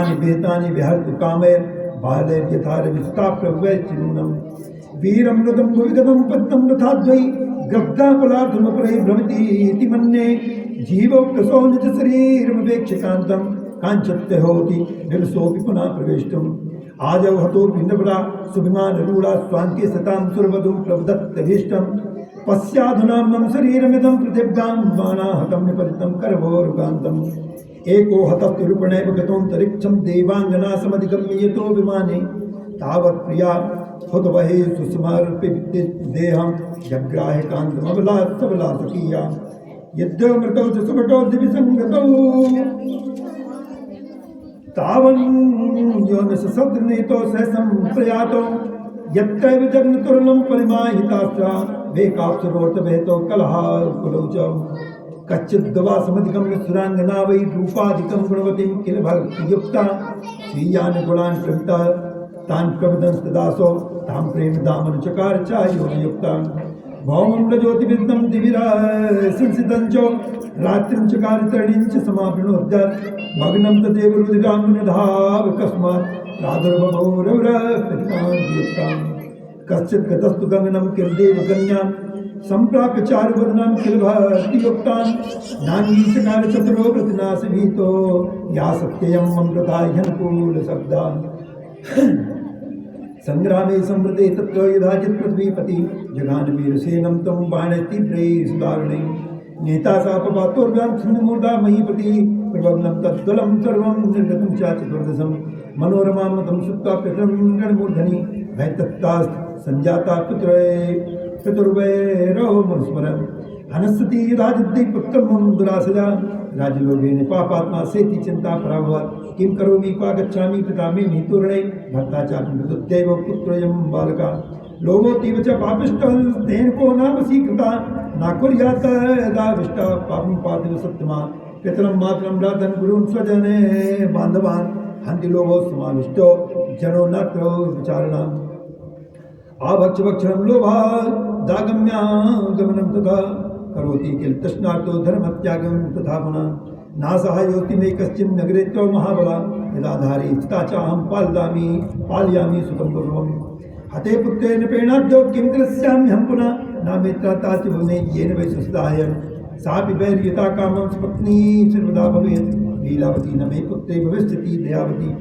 अस्त्राणि भेतानि विहर्तु कामैर् बालैर्यथारविस्ता प्रभवैश्चिनूनम् वीरं मृदं भुविगतं पद्मं रथाद्वै गब्दापलार्थमुपरि भ्रमति इति मन्ये जीवो कृशो निजशरीरमवेक्ष्य काञ्चत्य होति विलसोऽपि पुनः प्रवेष्टुम् आजौ हतो भिन्नपदा सुभिमानरूढा स्वाङ्के सतां सुरवधूं प्रवदत्तभीष्टम् पश्याधुना मम शरीरमिदं पृथिव्यां बाणाहतं निपतितं करभोरुगान्तम् एको हतस्तुरूपणैव गतोऽन्तरिक्षं देवाङ्गना समधिगम्य यतो विमाने तावत् प्रिया हुतवहे सुस्मर्प्य देहं जग्राह्य कान्तमबला सबला सखीया यद्यमृतौ च सुभटौ दिविसङ्गतौ तावन् यो न ससद्रनीतो सहसं प्रयातो यत्रैव जग्नतुरलं परिमाहितास्त्रा वेकाप्सरोर्तभेतो कलहाकुलौ च कच्चिद्गवासमधिगम्य सुराङ्गना वै रूपाधिकं गुणवतीं किल भक्तियुक्ता स्वीयान् गुणान् प्रवृत्ता तान् प्रवदंस्तदासो तां प्रेमदामनुचकार चायोगयुक्ता भौमं रजोतिविद्दं दिविरासिंसितं च रात्रिं चकार तरणीं च समावृणोद्य भग्नं तदेव रुदिराम्नुधाव कस्मात् प्रादुर्बभो रौरप्रतिकान्तियुक्तां कश्चित् गतस्तु गगनं किलदेव कन्यां सम्प्राप्य चारुवदनां किल भक्तियुक्तां नाङ्गी चकार चतुरो प्रतिनाशभीतो या सत्ययम् अमृता ह्यनुकूलशब्दान् संग्रामे समृते तत्र यदाचित् पृथ्वीपति जगान वीरसेनं तं बाणतीव्रैः सुदारुणैः नेता सापपातोर्व्यां छिन्नमूर्धा महीपति प्रबलं तद्बलं सर्वं निर्गतं च चतुर्दशं मनोरमां मतं सुप्ता पितरं गणमूर्धनि भयतत्तास्थ संजाता पितुर्वैरो मनुस्मरन् हनस्सति यदाचिद्दै पुत्रं दुरासदा राजलोभेन पापात्मा सेति चिंता पराभवत् किं करोमि क्वा गच्छामि पिता मे नितुर्णे भर्ता चापि पुत्रोऽयं बालका लोभोऽतीव च पापिष्टः तेन को नाम स्वीकृता न कुर्यात् यदाविष्टा पापं पार्थिव सत्तमा पितरं मातरं भ्रातरं गुरून् स्वजने बान्धवान् हन्ति लोभो समाविष्टो जनो नत्रो विचारणाम् आभक्षभक्षणं लोभात् दागम्यागमनं तथा करोति किल तृष्णार्तो धर्मत्यागं तथा पुनः नासहायोति मे कश्चिन् नगरे त्वं महाबला यदाधारे स्थिता चाहं पालयामि सुखं पूर्वम् हते पुत्रेण प्रेणाद्यो किं करिष्याम्यहं पुनः न मित्रता च भुवने येन वै सुसदाय सापि वैर्यता कामं स्वपत्नी सर्वदा भवेत् लीलावती न मे पुत्रे भविष्यति दयावती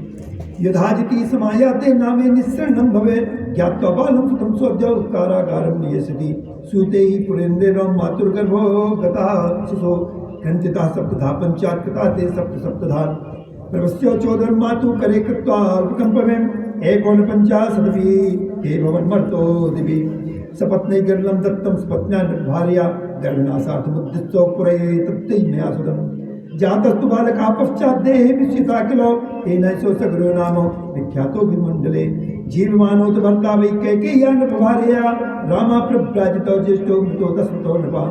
यथाजिति समायाते नामे निःसरणं भवेत् ज्ञात्वा बालं सुतं स्वस्य उत्कारागारं नियस्यति सूते हि पुरेन्द्रेण मातुर्गर्भो गता शिशो ग्रन्थितः सप्तधा पञ्चात्कृता ते सप्तधा प्रवस्यो चोदर्मातु करे कृत्वा अल्पकम्पमेम् एकोनपञ्चाशदपि ते भवन्मर्तो दिवि सपत्नै गर्लं दत्तं सपत्न्या भार्या गर्भनाशार्थमुद्दिष्टो पुरे तप्तै मया सुदम् जातस्तु बालका पश्चात् देहे विस्मिता किलो तेनैषो सगरो नाम विख्यातो विमण्डले जीवमानो तु भर्ता वै कैकेय्या नृपभार्यया रामा प्रव्राजितो ज्येष्ठो मृतो दशरथो नृपः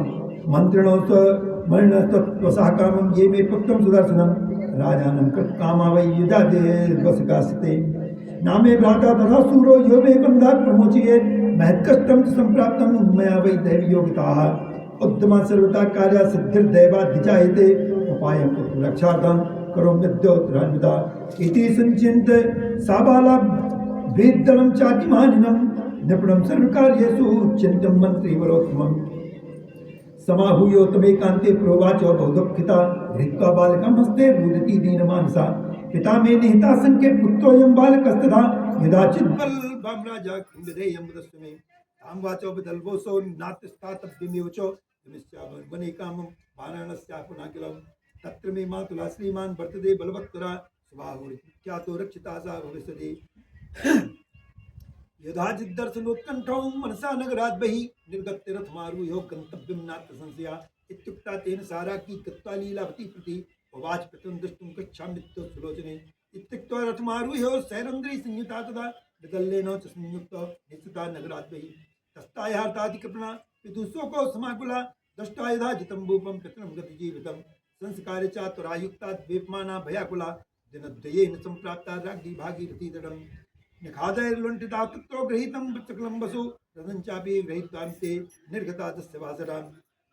मन्त्रिणो स मरणस्तत्त्वसः कामं ये मे पुत्रं सुदर्शनं राजानं कृतकामा वै युधादेर्वसकास्ते नामे भ्राता तथा सूरो यो मे बन्धात् प्रमोचयेत् महत्कष्टं च सम्प्राप्तं मया वै दैवयोगिताः उत्तमा सर्वता कार्या सिद्धिर्दैवाधिजायते उपायं रक्षार्थं करोम्यद्योतरान्विता इति संचिन्त्य सा बाला वेददलं चातिमानिनं निपुणं सर्वकार्येषु चिन्तं मन्त्रिवरोत्तमम् समाहूयोतमेकान्ते प्रोवाचो बहुदुःखिता धृत्वा बालकं हस्ते रुदति दीनमानसा पिता मे निहिता संख्ये पुत्रोऽयं बालकस्तथा यदाचिद्बलं राजा खिन्नदेयं वदस्मै तां वाचो विदल्भोऽसौ नात्यस्तातव्यमेवचो वने कामं वाराणस्या पुनः किलं तत्र मे मातुला श्रीमान् वर्तते बलवत्तरा स्वाहुर्ख्यातो रक्षिता सा भविष्यति यदाचिद्दर्शनोत्कण्ठौ मनसा नगरात् बहिः निर्गत्य रथमारुह्यो गन्तव्यं नात्र संशया इत्युक्ता तेन साराकी गत्वा लीलावती प्रति उवाच पितरं द्रष्टुं गच्छाम्यद्यो सुलोचने इत्युक्त्वा रथमारुह्यो सैरन्ध्री संयुता तदा विदल्लेन च संयुक्तो निश्चिता नगरात् बहिः तस्तायार्तादिकृपणा विदुषोको समाकुला दृष्ट्वा यदा जितं भूपं पितरं गतिजीवितं संस्कारे चातुरायुक्ता द्वीपमाना भयाकुला दिनद्वयेन सम्प्राप्ता राज्ञी भागीरथी दृढं निखादैर्लुण्ठिता तत्रो गृहीतं वृत्तकलं वसु रथं चापि गृहीत्वान्ते निर्गता तस्य वासरां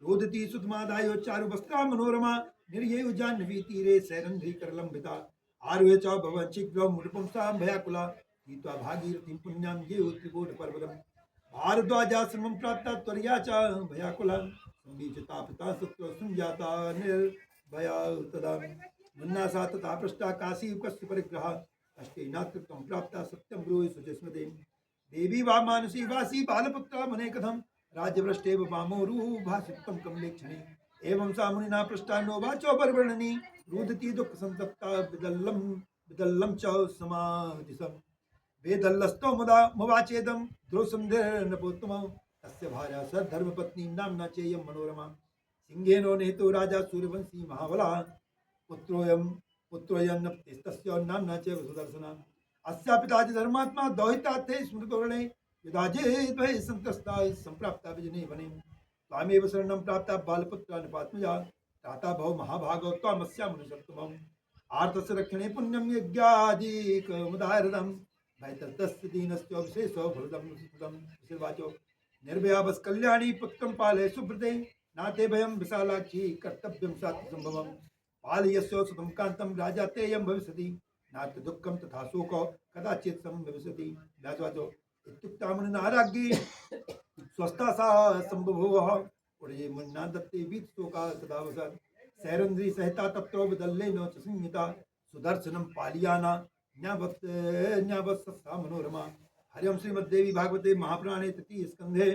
रोदती सुतमादायो चारुवस्त्रा मनोरमा निर्येयु जाह्नवी तीरे सैरन्ध्री करलम्बिता आरुहे च भवन शीघ्रं मुनिपुंसां भयाकुला गीत्वा भागीरथीं पुण्यां ये उत्रिकूटपर्वतम् भारद्वाजाश्रमं प्राप्ता त्वरया च भयाकुला संवीचिता पिता सत्त्व संजाता निर्भया तदा मुन्ना सा तथा पृष्टा काशी कस्य परिग्रह अष्टेनात्रिकं प्राप्ता सत्यं ब्रूहि सुचिस्मृतिं देवी वा मानसी वासी बालपुत्र मने कथम राज्यभ्रष्टेव वामोरु भासितं कमलेक्षणे एवं सा मुनिना पृष्टा नो वाचो परिवर्णनी रुदती दुःख संतप्ता विदल्लं च समाधिसम् वेदल्लस्तो मुदा मुवाचेदं ध्रुवसुन्दरनपोत्तमं तस्य भार्या सद्धर्मपत्नी नाम्ना चेयं मनोरमा सिंहेनो नेतो राजा सूर्यवंशी महाबला पुत्रोऽयं पुत्रोऽयन्नप्तिस्तस्य नाम्ना च वसुदर्शना अस्या पिता च धर्मात्मा दौहितार्थे स्मृतोरणे युधाजे द्वये सन्तस्ता सम्प्राप्ता विजने वने त्वामेव शरणं प्राप्ता बालपुत्रा नृपात्मजा त्राता भव महाभागो त्वामस्या मुनिसत्तमम् आर्तस्य रक्षणे पुण्यं यज्ञादिकमुदाहृतम् भयतस्तस्य दीनस्य विशेषो भृतं सुतं विशिर्वाचो निर्भया बस कल्याणी पुत्रं पालय सुभृते नाते भयं विशालाक्षी कर्तव्यं सात्य संभवम् पालयस्यो सुतं कान्तं राजा तेयं भविष्यति नात्र दुःखं तथा शोको कदाचित् संभविष्यति व्यासवाचो इत्युक्ता मुनिनाराज्ञी स्वस्था सा संबभूवः उडये मुन्ना दत्ते वीतशोका तदावसत् सैरन्द्री सहिता तत्रो विदल्लेन च संहिता सुदर्शनं पालियाना न्यावत्सा मनोरमा हरिओं श्रीमद्देवी भागवते महापुराणे तृतीय स्कंधे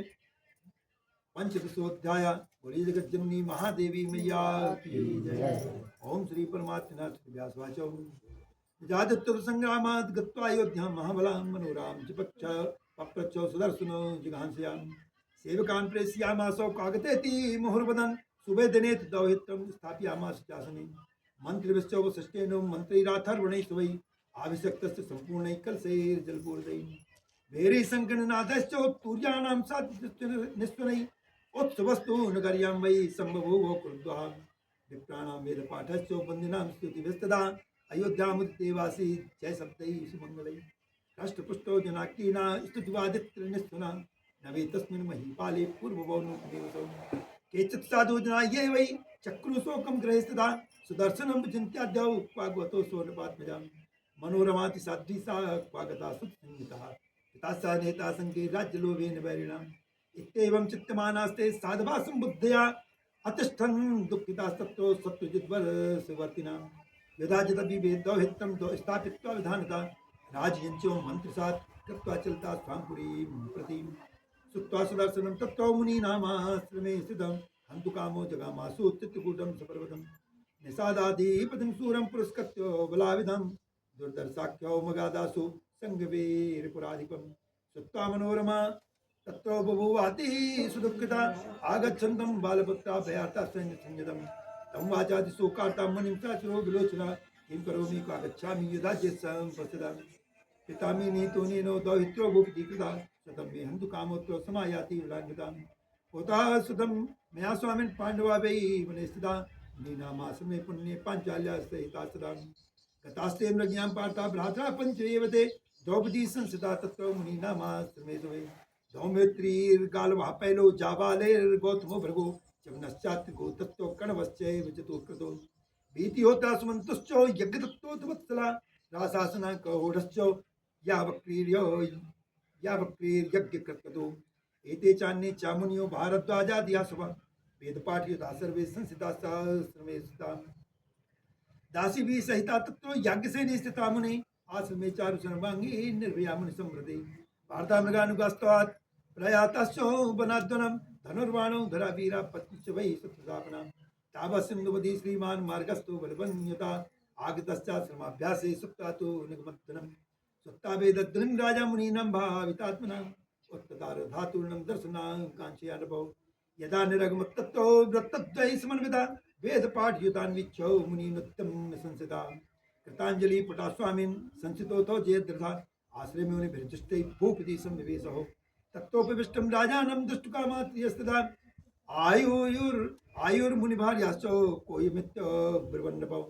पंचदशोध्याय बोलिए जगज्जननी महादेवी मैया की जय। ओम श्री परमात्मना व्यासवाचो जादत्तुर संग्रामात् गत्वा अयोध्यां महाबलां मनोराम चिपच्छ पप्रच्छ सुदर्शनो जिघांसयां सेवकान् प्रेषयामासौ कागतेति मुहुर्वदन् सुवेदनेत दौहित्रं स्थापयामास चासने मंत्रिविश्चौ वसिष्ठेन मंत्रिराथर्वणैः आविशक्तस्य संपूर्ण कलशैर्जलपूर्णैः भेरी संकननादश्च तूर्याणां निस्वनैः उत्सवस्तु नगर्यां वै सम्बभूव क्रुद्धः विप्राणां वेदपाठश्च वन्दिनां स्तुतिभिस्तदा अयोध्यामुदितेवासी जय शब्दैः सुमङ्गलैः राष्ट्रपुष्टो जनाकीना स्तुतिवादित्रनिस्वना नवे तस्मिन् महीपाले पूर्ववौनुकदेवसौ केचित् साधु जना ये वै चक्रुशोकं गृहस्तदा सुदर्शनं विचिन्त्याद्यौ क्वागवतो सोनपात्मजां मनोरमाति साध्वीसा क्वागता सुतसंहितः पिता सा नेता संगे राज्यलोभेन वैरिणाम् इत्येवं चित्तमानास्ते साधवा संबुद्धया अतिष्ठन् दुःखितास्तत्रो सत्त्वजिद्वर्षवर्तिनां यदा यदपि वेदौहित्रं स्थापित्वा विधानता राजयञ्चो मन्त्रिसात् कृत्वा चलता स्वां पुरीं प्रति सुत्वा सुदर्शनं तत्रो मुनीनामाश्रमे स्थितं हन्तुकामो जगामासु चित्तकूटं सपर्वतम् निषादाधिपतिं सूरं पुरस्कृत्य बलाविधं दुर्धर्षाख्यो मगादासु संगवीरपुराधिपं सुत्वा मनोरमा तत्रो बभूवाति सुदुःखिता आगच्छन्तं बालपुत्रा भयार्ता संयतं तं वाचादिशोकार्तां मुनिं साचरो विलोचना किं करोमि क्वा गच्छामि यदा चेत्सं प्रसिदा पिता मे नीतो दौहित्रो भूपतिकृता शतं मे हन्तुकामोऽत्र समायाति विलान्वितां पोतः सुतं मया स्वामिन् पाण्डवा वै वने स्थिता नीनामाश्रमे पुण्ये पाञ्चाल्या सहिता सदा गतास्ते मृज्ञां पार्था भ्रात्रा पंच एव ते द्रौपदी संस्थिता तत्र मुनीनामाश्रमे द्वये धौमित्रीर्गालवः पैलो जाबालेर्गौतमो भृगो चवनश्चात्रिको तत्तो कण्वश्चैव चतुष्कृतो भीतिहोता सुमन्तुश्च यज्ञदत्तोऽवत्सला राशासनः कहोढश्च यावक्रीर्यज्ञकृतो एते चान्ये चामुनियो भारद्वाजादिहा सभा वेदपाठयुता सर्वे संस्थिता सहस्रमे स्थिता दासी भी सहिता तत्व यज्ञ से निस्थिता मुनि आश्रमे चारु सर्वांगी निर्भया मुनि समृद्धि वार्ता मृगानुगास्त्वात् प्रयातश्चो वनाद्वनं धनुर्वाणो धरा वीरा पत्नीच वै शत्रुतापना तावत् सिन्धुवती श्रीमान् मार्गस्थो बलवन्यता आगतश्चाश्रमाभ्यासे सुप्तातो निगमद्वनं सुप्ता वेदद्वनं राजा मुनीनां भावितात्मना उत्ततार धातूर्णं दर्शनां काञ्चयानुभव यदा निरगमत्तत्तो वृत्तद्वै समन्विता वेद पाठ युतान्विच्छो मुनिनुत्तम संसिता कृतांजलि पटा स्वामीन संसितोतो जयद्रथा आश्रय में भिर्जुष्टे भूपति संविवेशो तत्तोपविष्टं राजानं दृष्टुकामात्रियस्तदा आयुर्मुनिभार्याश्चो कोयमित्य ब्रुवन्नपौ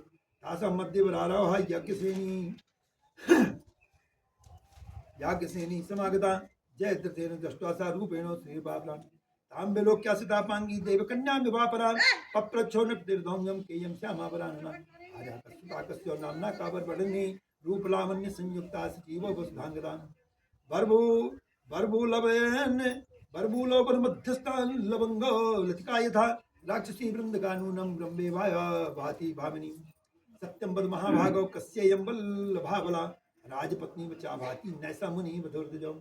तासां मध्ये वरारोह याज्ञसेनी समागता जयद्रथेन दृष्ट्वा सा रूपेण श्रीबाबलान् तां विलोक्या सितापांगी देवकन्यां विवापरा पप्रच्छो नृपतिर्धौम्यं केयं श्यामावरानना आर्याकस्यो नाम्ना काबरवर्णिनी रूपलावण्य संयुक्ता सजीव वसुधांगदा बर्भू बर्भूलवेन बर्भूलोपन मध्यस्थान लवंगो लतिका यथा राक्षसी वृंदगानूनम ब्रह्मे भाति भामिनी सत्यम बद महाभागो कस्ययं वल्लभाबला राजपत्नी वचा भाति नैसा मुनि वधुर्दजो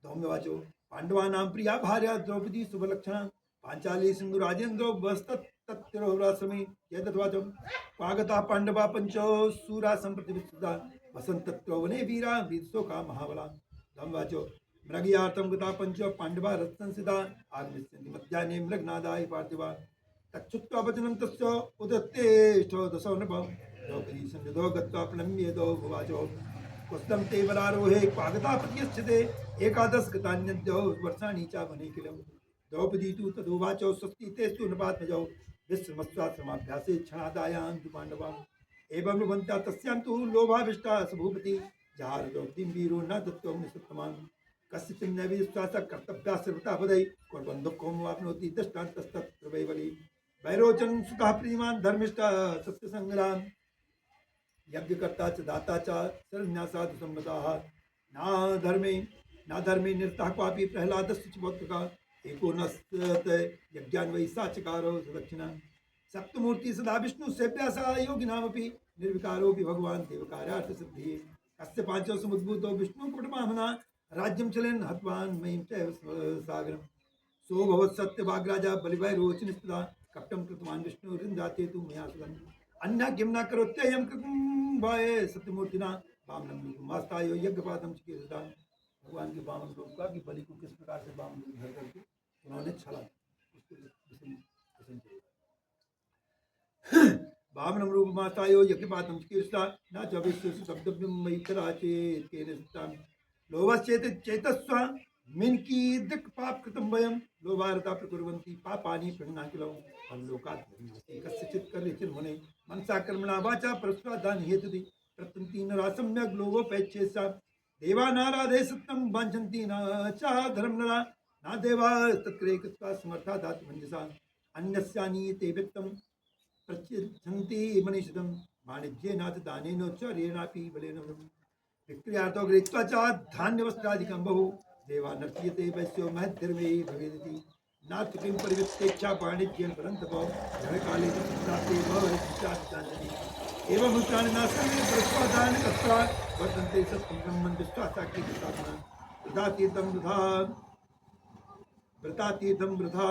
धौम्यवाचो पांडवानां प्रिया भार्या द्रौपदी शुभलक्षणा पांचाली सिंधु राजेन्द्रो वस्तत्तिरोराश्रमे यदत्वाचो स्वागता पांडवा पंचो सूरा संप्रति विस्तृता वसंतत्रो वने वीरा वीरशोका महाबला धौम्यवाचो मृगयार्थं गता पंचो पांडवा रथसंसिता आगमिष्यन्ति मध्याह्ने मृगनादाय पार्थिवा तच्छुत्वा वचनं तस्य उदत्तेष्ठो दशो नृपः द्रौपदी सन्निधो गत्वा प्रणम्येदो भुवाचो कुस्तं ते बलारोहे स्वागतापत्यस्यते एकादश गतान्यद्यो वर्षाणि च वने किलं द्रौपदी तु तदुवाचो स्वस्ति तेस्तु नृपात्मजौ विश्रमस्वाश्रमाभ्यासे क्षणादायान्तु पाण्डवान् एवं लुभन्त्या तस्यां तु लोभाविष्टा सभूपति जहार द्रौपदीं वीरो न दत्तो निसत्तमान् कस्यचिन्न विश्वासः कर्तव्याश्रिता पदै कुर्वन् दुःखोऽप्नोति दृष्टान्तस्तत्र वै बली वैरोचन सुतः प्रीमान् धर्मिष्ठः सत्यसङ्ग्राम यज्ञकर्ता च दाता च शरण्यासाधु सम्मताः ना धर्मे निरतः क्वापि प्रह्लादस्य च पौत्रः एको न यज्ञान्वयी सा चकारो सदक्षिणा सप्तमूर्ति सदा विष्णु सेव्या सा योगिनामपि निर्विकारोऽपि भगवान् देवकार्यार्थ सिद्धिः कस्य पांचो समुद्भूतो विष्णु कुटुम्बहमना राज्यं चलेन हत्वान् मयीं चैव सागरम् सो भवत् सत्यवाग्राजा बलिवैरोचन स्थिता कपटं कृतवान् विष्णु रिन्दाते तु मया सुदम् अन्य किं न करोत्ययं कृतं वाये सत्यमूर्तिना वामनं रूपमास्तायो यज्ञपातं चिकीर्षता भगवान के वामन रूप का कि बलि को किस प्रकार से वामन रूप धर करके उन्होंने छला वामनं रूपमास्तायो यज्ञपातं चिकीर्षता न च विश्वस्य शब्दव्यं मयि चराचेत् केन सत्तां लोभश्चेत चेतस्व मिनकी दिक् पाप कृतं वयं लोभारता प्रकुर्वन्ति पापानि प्रणनाकिलौ लोकात् कस्यचित् कर्यचिन् मुने मनसा कर्मणा वाचा परस्वादान हेतुति प्रत्यन्ति नरा सम्यग् लोभोपेक्षे सा देवा नाराधे सत्यं वाञ्छन्ति न च धर्म नरा न देवा तत्रे कृत्वा समर्था दातु मञ्जसा अन्यस्यानीयते वित्तं प्रत्यच्छन्ति मनीषितं वाणिज्येनाथ दानेन च रेणापि बलेन विक्रियार्थो गृहीत्वा च धान्यवस्त्रादिकं बहु देवा नर्त्यते वैश्यो महद्धर्मे भवेदिति नाथ किं परिवृत्तेच्छा वाणिज्येन परन्तपो धनकाले प्राप्ते भवति एवं उत्तानना सर्वे प्रस्वादान तत्रा वर्तन्ते सत्यं ब्रह्मन् विश्वासाख्ये कृतात्मा वृथातीर्थं वृथा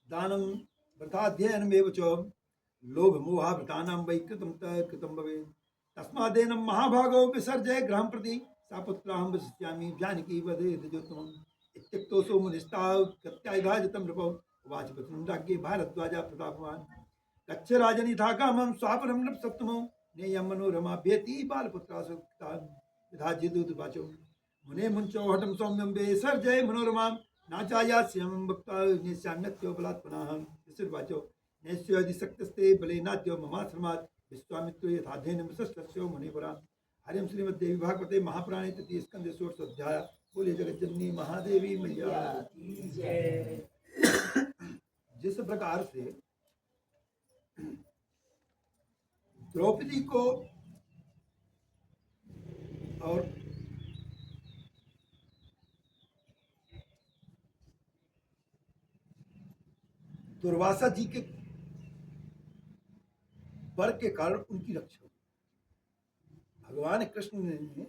दानं वृथाध्ययनमेव च लोभमोहावृतानां वै कृतं भवेत् तस्मादेनं महाभागो विसर्जय गृहं प्रति सा पुत्राहं वसिष्यामि जानकी वदेदुत्तमम् इत्युक्तोऽसो मुनिस्ताव प्रत्यायिधाजितं नृपौ उवाच वचनं राज्ञे भारद्वाजा प्रतापवान् गच्छ राजनिथा कामं स्वापरं नृपसप्तमो नेयं मनोरमा व्येति बालपुत्रासुक्ता विधाजिदुवाचो मुने मुञ्चो हठं सौम्यं विसर्जय मनोरमां नाचायास्यं वक्ता नेष्याम्यत्यो बलात् पुनः विसुर्वाचो नेष्यो यदि शक्तस्ते बलेनाद्यो ममाश्रमात् विश्वामित्रो यथाध्ययनं विशिष्टस्यो मुनिपुरा हरिं श्रीमद्देवी भागवते महापुराणे तृतीय स्कंदे षोडशोऽध्याय बोले जगज्जननी महादेवी मैया की जय। जिस प्रकार से द्रौपदी को और दुर्वासा जी के वर के कारण उनकी रक्षा हुई, भगवान कृष्ण ने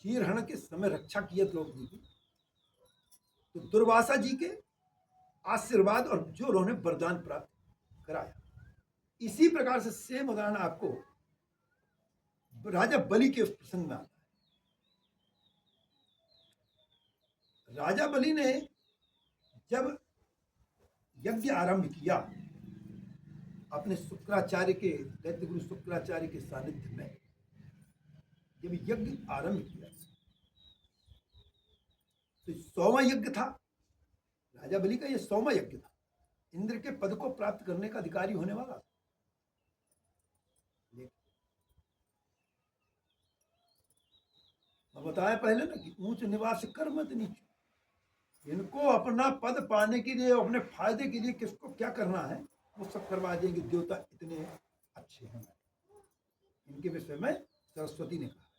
चीरहरण के समय रक्षा किया द्रौपदी की, तो दुर्वासा जी के आशीर्वाद और जो उन्होंने वरदान प्राप्त कराया। इसी प्रकार से सेम उदाहरण आपको राजा बलि के प्रसंग में आता है। राजा बलि ने जब यज्ञ आरंभ किया अपने शुक्राचार्य के दैत्य गुरु शुक्राचार्य के सानिध्य में, जब यज्ञ आरंभ किया तो 100वां यज्ञ था, राजा बलि का ये 100वां यज्ञ था, इंद्र के पद को प्राप्त करने का अधिकारी होने वाला था। मैं बताया पहले ना कि ऊंच निवास कर मत नीच। इनको अपना पद पाने के लिए, अपने फायदे के लिए किसको क्या करना है वो सब करवा देंगे, देवता इतने अच्छे हैं। इनके विषय में सरस्वती ने कहा।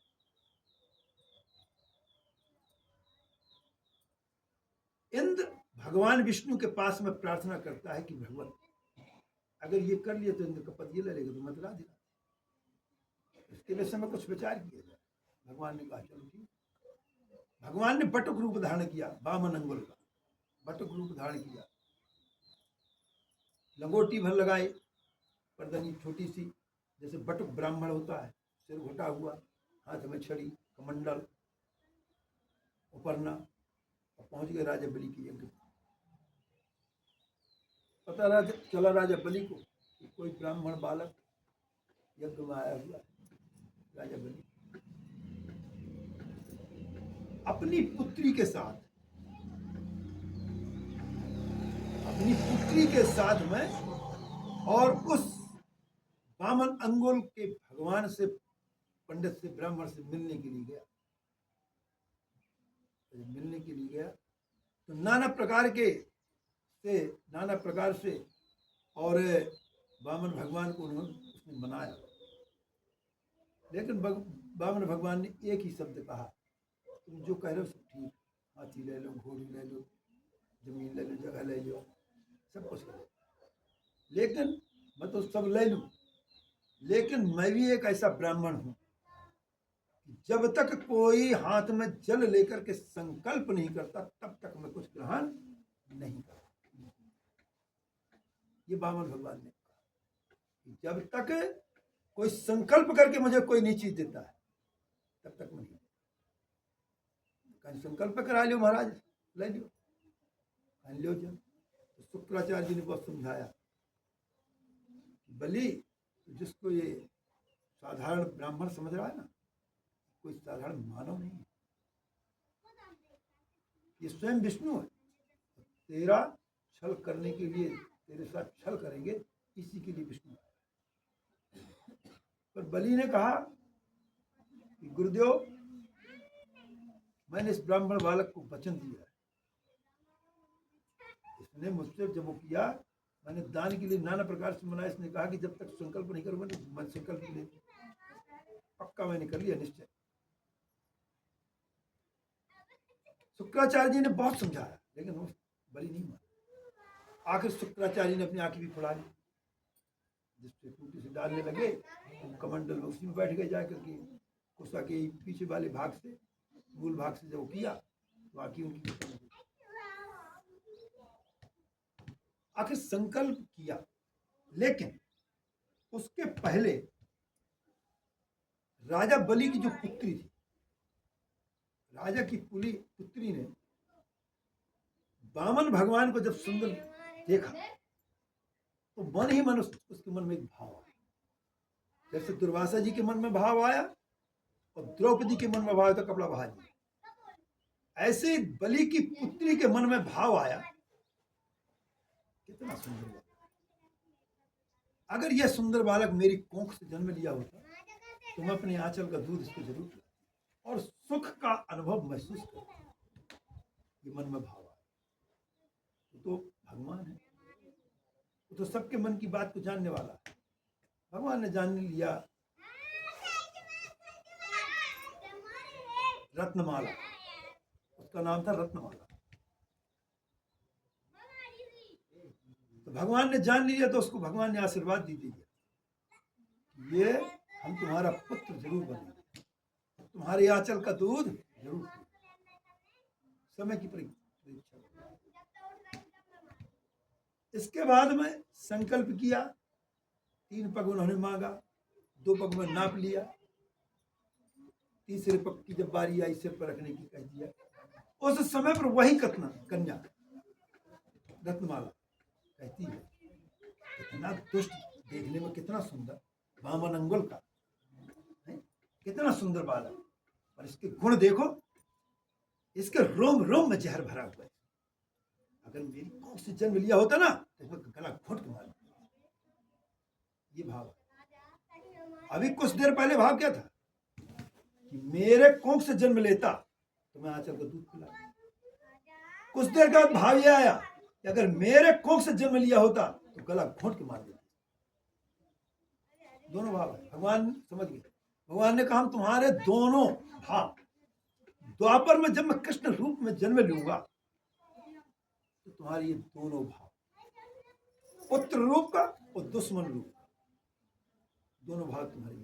इंद्र भगवान विष्णु के पास में प्रार्थना करता है कि भगवान अगर ये कर लिया तो इंद्र का पद ये ले लेगा, तो मत ला दिला। इसके विषय में कुछ विचार किया जाए। भगवान ने कहा चलो ठीक। भगवान ने बटुक रूप धारण किया, वामन अंगुल का बटुक रूप धारण किया, लंगोटी भर लगाए, पर्दनी छोटी सी, जैसे बटुक ब्राह्मण होता है, सिर घुटा हुआ, हाथ में छड़ी, कमंडल, उपरना, और पहुंच गए राजा बलि की यज्ञ। पता चला राजा बलि को कि कोई ब्राह्मण बालक यज्ञ में आया हुआ है। राजा बलि अपनी पुत्री के साथ में और उस वामन अंगुल के भगवान से, पंडित से, ब्राह्मण से मिलने के लिए गया। तो नाना प्रकार से और वामन भगवान को उसने बनाया। लेकिन वामन भगवान ने एक ही शब्द कहा, तुम जो कह रहे हो सब ठीक, हाथी ले लो, घोड़ी ले लो, जमीन ले लो, जगह ले लो, सब कुछ ले लो, लेकिन मैं तो सब ले लूं, लेकिन मैं भी एक ऐसा ब्राह्मण हूं जब तक कोई हाथ में जल लेकर के संकल्प नहीं करता तब तक मैं कुछ ग्रहण नहीं करता। ये वामन भगवान ने कहा, जब तक कोई संकल्प करके मुझे कोई नहीं चीज देता है तब तक मैं नहीं। कहीं संकल्प करा लियो महाराज, ले लियो, कहीं लियो जब। तो शुक्राचार्य जी ने बहुत समझाया, बलि जिसको ये साधारण ब्राह्मण समझ रहा है ना, कोई साधारण मानव नहीं है, ये स्वयं विष्णु है। तेरा छल करने के लिए, तेरे साथ छल करेंगे, इसी के लिए विष्णु है। पर बलि ने कहा कि गुरुदेव, मैंने इस ब्राह्मण बालक को वचन दिया है, इसने मुझसे जब वो किया, मैंने दान के लिए नाना प्रकार से मनाया। इसने कहा कि जब तक संकल्प नहीं करूंगा, मैं संकल्प नहीं, पक्का मैंने कर लिया निश्चय। शुक्राचार्य जी ने बहुत समझाया, लेकिन वो बलि नहीं माना। आखिर शुक्राचार्य ने अपनी आंखें भी फुला ली, जिससे टूटी से डालने लगे, कमंडल में उसी में बैठ गए जाकर के। कुशा के पीछे वाले भाग से, मूल भाग से जब वो किया तो आंखें उनकी खत्म हो गई। आखिर संकल्प किया, लेकिन उसके पहले राजा बलि की जो पुत्री थी, राजा की पुत्री ने वामन भगवान को जब सुंदर देखा तो मन ही मन उसके मन में एक भाव आया। जैसे दुर्वासा जी के मन में भाव आया और द्रौपदी के मन में भाव तो कपड़ा बहा दिया, ऐसे बलि की पुत्री के मन में भाव आया। कितना सुंदर बालक! अगर यह सुंदर बालक मेरी कोख से जन्म लिया होता तो मैं अपने आंचल का दूध इसको जरूर पिलाता और सुख का अनुभव महसूस करता। ये मन में भाव आया। तो भगवान है, वो तो सबके मन की बात को जानने वाला है। भगवान ने जान लिया। रत्नमाला, उसका नाम था रत्नमाला। तो भगवान ने जान लिया, तो उसको भगवान ने आशीर्वाद दी दिया, ये हम तुम्हारा पुत्र जरूर बनेंगे, तुम्हारे आंचल का दूध जरूर। समय की परीक्षा। इसके बाद में संकल्प किया, 3 पग उन्होंने मांगा, 2 पग में नाप लिया, तीसरे पग की जब बारी आई सिर पर रखने की कह दिया। उस समय पर वही कन्या रत्नमाला कहती है, कितना दुष्ट, देखने में कितना सुंदर, वामन अंगुल का है, कितना सुंदर बालक, और इसके गुण देखो, इसके रोम रोम में जहर भरा हुआ है। अगर मेरी कोख से जन्म लिया होता ना तो इसमें गला घोट के मार दिया। ये भाव अभी कुछ देर पहले भाव क्या था कि मेरे कोख से जन्म लेता तो मैं आंचल का दूध पिला। कुछ देर के बाद भाव ये आया कि अगर मेरे कोख से जन्म लिया होता तो गला घोंट के मार देते। दोनों भाव है, भगवान समझ गए। भगवान ने कहा हम तुम्हारे दोनों भाव, द्वापर में जब मैं कृष्ण रूप में जन्म लूंगा तो तुम्हारे ये दोनों भाव, पुत्र रूप का और दुश्मन रूप का, दोनों भाव तुम्हारे।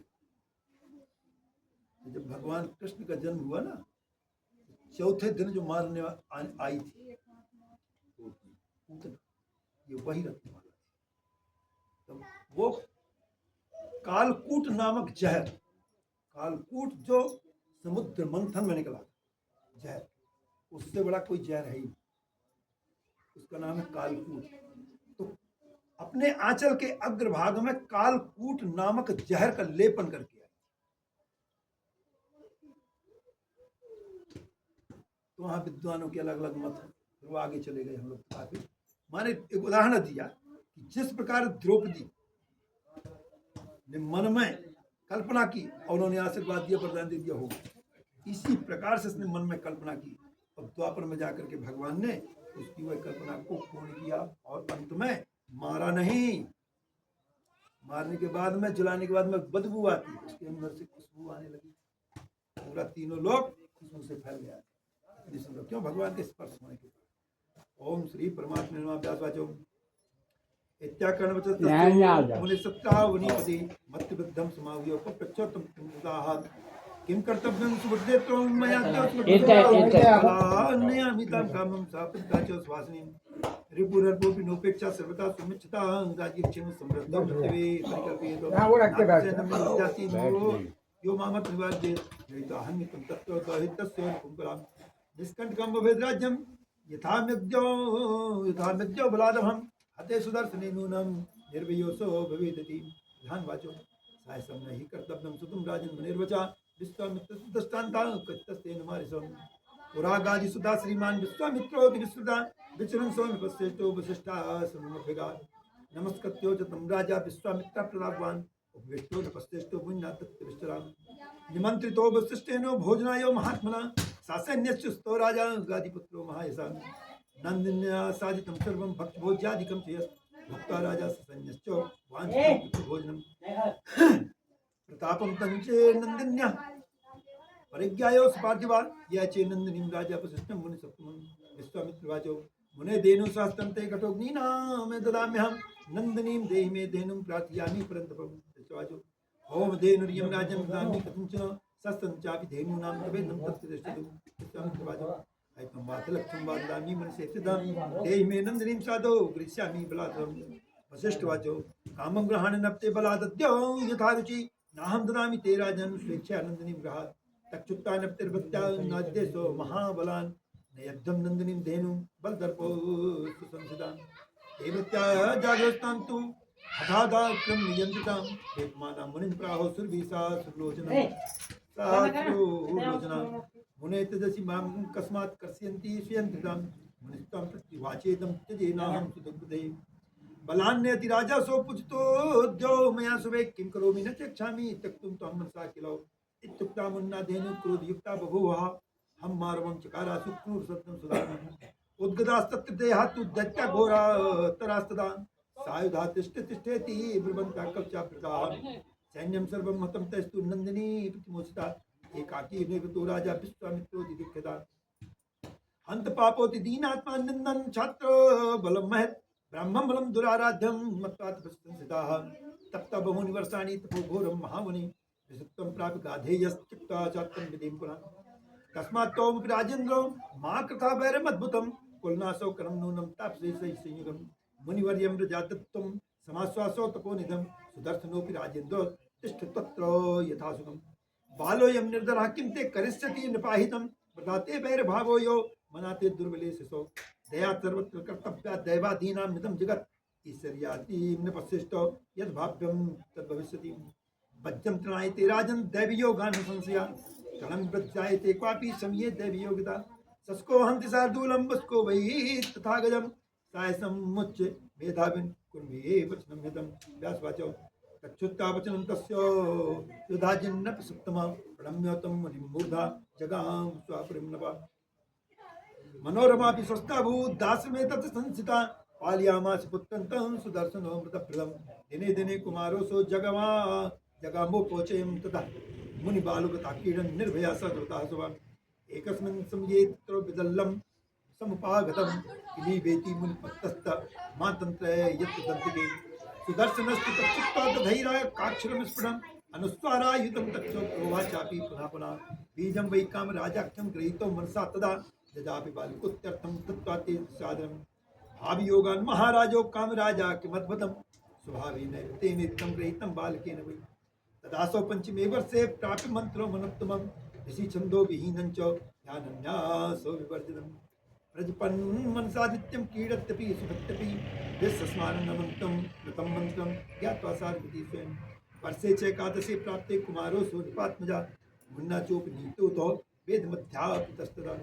तो जब भगवान कृष्ण का जन्म हुआ ना, चौथे दिन जो मारने आई थी ये वही रखने वाला थी। तो वो कालकूट नामक जहर, कालकूट जो समुद्र मंथन में निकला जहर, उससे बड़ा कोई जहर है ही नहीं, उसका नाम है कालकूट। तो अपने आंचल के अग्रभाग में कालकूट नामक जहर का लेपन करके आई। तो वहां विद्वानों के अलग अलग मत हैं, फिर वो आगे चले गए। हम लोग आगे माने एक उदाहरण दिया कि जिस प्रकार द्रौपदी ने मन में कल्पना की और उन्होंने आशीर्वाद दिया, वरदान दे दिया होगा, इसी प्रकार से उसने मन में कल्पना की और द्वापर में जाकर के भगवान ने उसकी वह कल्पना को पूर्ण किया और अंत में मारा नहीं। मारने के बाद में, जलाने के बाद में बदबू आती, उसके अंदर से खुशबू आने लगी, पूरा तीनों लोग खुशबू से फैल गया। क्यों? भगवान के स्पर्श होने के बाद। ओम श्री परमात्मा नमः। व्यासवाचो इत्याकर्णवचस्तस्य मुनिसत्तावनीपति मत्तबद्धं समाहुयो पप्रच्छोत्तम किमुदाहात् किं कर्तव्यं सुबुद्धे त्वं मया अन्यमितां कामं सापत्ता च स्वासिनीं रिपुरर्पोऽपि नोपेक्षा सर्वथा सुमिच्छता राज्यक्षेम समृद्धं पृथिवी परिकल्पयेतो यो मामत् निवार्येत् यैताहन्मितं तत्त्व दहितस्य कुम्भराम् निष्कण्टकं भवेद् राज्यं यथामिद्यो बलादहम् हते सुदर्शने नूनं निर्भयोसो भवेदिति ध्यानवाचो सायसं नहि कर्तव्यं सुतुं राजन् मुनिर्वचा विश्वामित्रस्तुदष्टान्तां कच्चस्तेन मारिसं पुरागादिसुता श्रीमान् विश्वामित्रोऽपि विश्रुता विचरन् सोऽनुपश्येष्टो वसिष्ठः सममभ्यगा नमस्कृत्यो च तं राजा विश्वामित्रः प्रलापवान् उपविष्टो नपश्येष्टो मुनिनाथत्विष्टरां निमन्त्रितो वसिष्ठेनो भोजनाय महात्मना सासैन्यस्य स्तो राजा गादिपुत्रो महायशः नन्दिन्या साधितं सर्वं भक्तभोज्यादिकं च यत् भक्ता राजा ससैन्यश्च वाञ्छितं भोजनं प्रतापं तञ्चे नन्दिन्या परिज्ञायो पार्थिवा या चे नन्दिनीं राजा वसिष्ठं मुनिसप्तमं विश्वामित्रवाचो मुने धेनु सहस्त्रं ते घटोऽग्नीनां ददाम्यहं नन्दिनीं देहि मे धेनुं प्रार्थयामि परन्तपं विश्वाचो ओम धेनुर्यं राजं ददामि कथञ्चन सहस्त्रं चापि धेनूनां तवेदं तत्तिष्ठतु विश्वामित्रवाचो ऐतं वातलक्ष्मं वाददामि मनसे सिद्धं देहि मे नन्दिनीं साधो गृह्णामि बलात् वसिष्ठवाचो कामं ग्रहाणनप्ते बलादद्यो यथा रुचि नाहं ददामि ते राजन् स्वेच्छया नन्दिनीं गृहात् तक्षुत्तानप्तिर्भक्त्या नाद्यसो महाबलान् नयद्धं नन्दिनीं धेनुं बलदर्पो सुसंसितां देवत्या जागरस्तां तु हठादाक्रम नियन्त्रितां वेदमानां मुनिं प्राहो सुरभिसा सुलोचनं सहस्रोलोचना मुने तदसि मां कस्मात् कर्षयन्ति स्वयन्त्रितां मुनिस्त्वं प्रतिवाचेदं त्यजेनाहं सुदुःखदे बलान्यति राजा सो पूजितोऽद्यो मया सुवे किं करोमि न चक्षामि त्यक्तुं त्वं मनसा किलो इत्युक्ता मुन्ना धेनु क्रोधयुक्ता बभूवः हम मारवं चकारासु क्रूरसत्तं सुधारणम् उद्गतास्तत्र देहातु दैत्या घोरा तरास्तदा सायुधा तिष्ठ तिष्ठेति ब्रुवन्ता कवचावृताः सैन्यं सर्वं हतं तैस्तु नन्दिनी प्रतिमोचिता एकाकी निर्गतो राजा विश्वामित्रो दिदीक्षता हन्त पापोति दीनात्मा निन्दन् छात्र बलं महत् ब्राह्मं बलं दुराराध्यं मत्वा तपस्संसिताः तप्ता बहुनि वर्षाणि तपो घोरं महामुनि विसुप्तं प्राप्य गाधेयश्चित्ता चात्तं विधिं पुनः तस्मात् त्वमपि राजेन्द्रो मा कृथा वैरमद्भुतं कुलनाशो करं नूनं तापसे संयुगम् मुनिवर्यं प्रजातत्वं समाश्वासो तपोनिधं सुदर्शनोऽपि राजेन्द्रो तिष्ठ तत्र यथासुखम् बालोऽयं निर्धरः किं ते करिष्यति नृपाहितं प्रदाते वैरभावो यो मनाते दुर्बले शिशो दया सर्वत्र कर्तव्या दैवादीनां निधं जगत् ईश्वर्याति नृपश्रेष्ठो यद्भाव्यं तद्भविष्यति वज्रं तृणायते राजन् दैवयोगान् संशया कणं प्रजायते क्वापि समये दैवयोगिता शस्को हन्ति शार्दूलं वस्को वै तथा गजम् सायसमुच्य मेधाविन् कुर्मे वचनं हितं व्यासवाचो तच्छुत्ता वचनं तस्य युधाजिन्नपि सप्तमा प्रणम्य तं मुनिं मूर्धा जगाम स्वापरिं नवा मनोरमापि स्वस्थाभूत् दासमे तत् संसिता पालयामास पुत्रं सुदर्शनो मृतप्रदं दिने दिने कुमारोऽसो जगामोपोचयं तथा मुनिबालुकताकीडन् निर्भया सदृतः सुवम् एकस्मिन् समये तत्र विदल्लं समुपागतं किलीवेति मुनिपत्तस्त मातन्त्रे यत् दन्तिके सुदर्शनस्तु तच्चित्वा तथैराय काक्षरं स्फुटम् अनुस्वारायुधं तक्षो प्रोवाचापि पुनः पुनः बीजं वै कामराजाख्यं गृहीतो मनसा तदा जजापि बालकोत्यर्थं दत्त्वा ते सादरम् भावियोगान् महाराजो कामराजा किमद्भुतं स्वभावेन तेनेत्थं गृहीतं बालकेन वै तदासौ पंचमे वर्षे प्राप्य मंत्रो मनोत्तमं ऋषि छंदो विहीनं च ध्यानन्यासो विवर्जितम् प्रजपन् मनसादित्यं क्रीडत्यपि सुभत्यपि यस्मानमन्तं कृतं मंत्रं ज्ञात्वा सार्वती स्वयं वर्षे च एकादशे प्राप्ते कुमारो सूर्यपात्मजा मुन्ना चोपनीतो वेदमध्यापितस्तदा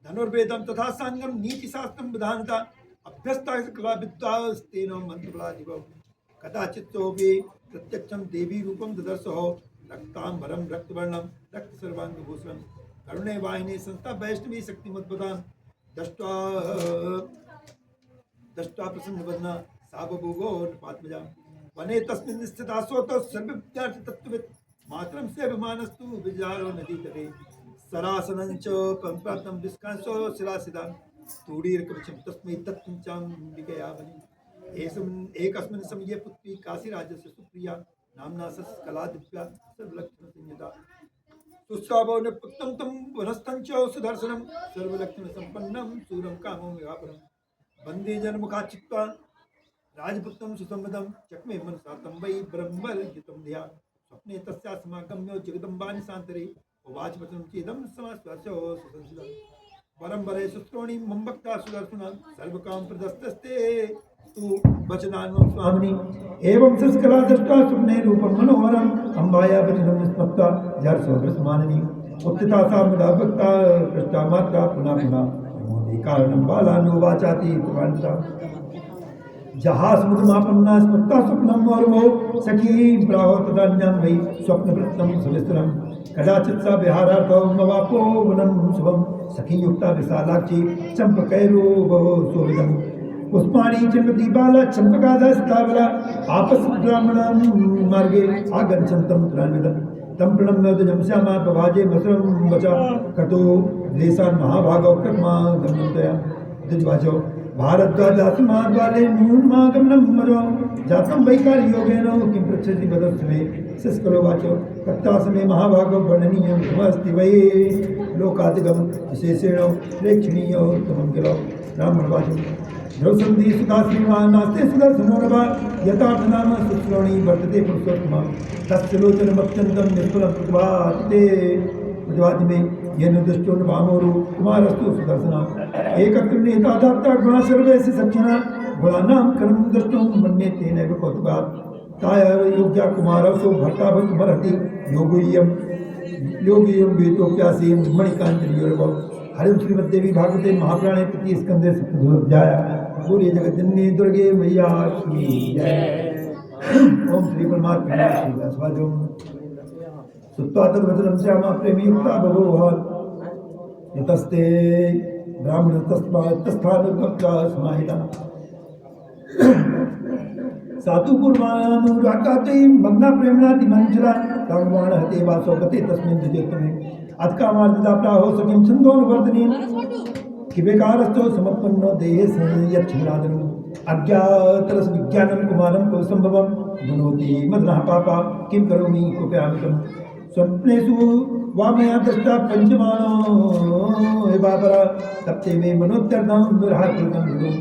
धनुर्वेदं तथा सांगम नीतिशास्त्रं विधानता अभ्यस्ता कला विद्वास्तेन मंत्रबलादिव कदाचित् सोऽपि प्रत्यक्षं देवी रूपं ददर्शो रक्तांबरं रक्तवर्णं रक्तसर्वांगभूषणं करुणे वाहिनी संस्था वैष्णवी शक्तिमद्भुतां दष्ट्वा प्रसन्नवदना सा बभूवो नृपात्मजा वने तस्मिन् स्थिता सोतो सर्वविद्यार्थी तत्त्ववित् मातरं सेवमानस्तु विजारो नदी तटे सरासनं च प्राप्तं विस्कांसो शिलासिदा तूडीर्कवचं तस्मै दत्तं चाम्बिकयावनि एकस्मिन् समये पुत्री काशीराजस्य सुप्रिया नाम्ना सस्कला दिव्या सर्वलक्षणसंयुता सुस्रावो निपुत्तं तं वनस्थं च सुदर्शनं सर्वलक्षणसम्पन्नं सूरं कामं विवापरं वन्दे जनमुखात् चित्वा राजपुत्रं सुसंवदं चक्मे मनसा तं वै ब्रह्मर्जितं धिया स्वप्ने तस्या समागम्यो जगदम्बानि सान्तरे उवाच वचनं चेदं समाश्वास्यो सुसंसिदम् परम बरे सुस्त्रोणी मम्बक्ता सुदर्शना सर्वकाम प्रदस्तस्ते तु वचनान्वं स्वामिनी एवं संस्कला दृष्टा सुप्ने रूपं मनोहरम् अम्बाया वचनं स्मत्ता जर्सो वृषमाननी उत्थिता सा मुदा भक्ता पृष्टा मात्रा पुनः पुनः मोदे कारणं बालानुवाचाति पुराणता जहासमुद्रमापन्ना स्मत्ता स्वप्नं वरुमो सखी प्राहो तदान्यां वै स्वप्नवृत्तं सविस्तरं कदाचित् सा विहारार्थो मवापो वनं शुभं सखीयुक्ता विशालाक्षी चंपकैरूपो शोभितं पुष्पाणि चिन्वती बाला चंपकादस्तावला आपस ब्राह्मणं मार्गे आगच्छन्तं त्रान्वितं तं प्रणम्य द्विजं श्यामा प्रभाजे मसुरं वचा कटो देशान् महाभागो क्रमा गम्यतया द्विजवाचो भारद्वाजासमाद्वाले मूर्मागमनं मरो जातं वैकारि योगेन किं पृच्छति वदस्व मे शुष्कलो वाचो कत्तासमे महाभागो वर्णनीयं किमस्ति वै लोकादिगम विशेषेण प्रेक्षणीयोत्तमं किलो ब्राह्मणवाचो द्रौसन्धी सुता श्रीमान् नास्ते सुदर्शनो नवा यथार्थनाम सुश्रोणी वर्तते पुरुषोत्तमं तस्य लोचनमत्यन्तं निष्फलं प्रतिभाति प्रतिभाति मे येन दृष्टो न वामोरु कुमारस्तु सुदर्शनः एककृणीता दाता गुणा सर्वेस्य सक्षिणा गुणानां कर्म दृष्टो मन्ये तेनैव कौतुकात् ताय योग्या कुमारसो भर्ता भक्तमर्हति योगीयं वेतोप्यासीं मणिकाञ्जलियोर्भव हरिं श्रीमद्देवी भागवते महापुराणे प्रति स्कंदे सप्तमोऽध्याय पूरी जगज्जननी दुर्गे मैया की जय। ओम श्री परमात्मा श्री दासवाजो सुत्वा तद्वचनं श्यामा प्रेमयुक्ता बभूव यतस्ते ब्राह्मण तस्थानुगत्वा समाहिता सातु पूर्वानुरागाते मग्ना प्रेमणाति मंजरा तांगवाण हते वासो गते तस्मिन् द्विजोत्तमे अत्कामार्जिता प्राहो सखिं छन्दोनुवर्धिनीं किवेकारस्थो समत्पन्नो देहे संयच्छिन्नादनु अज्ञातरस विज्ञानं कुमारं कुलसंभवं गुणोति मदनः पापा किं करोमि कोप्यामितं स्वप्नेषु वामया दृष्टा पंचमानो हे बाबरा तप्ते मे मनोत्यर्थं दुर्हाकृतं गुरुं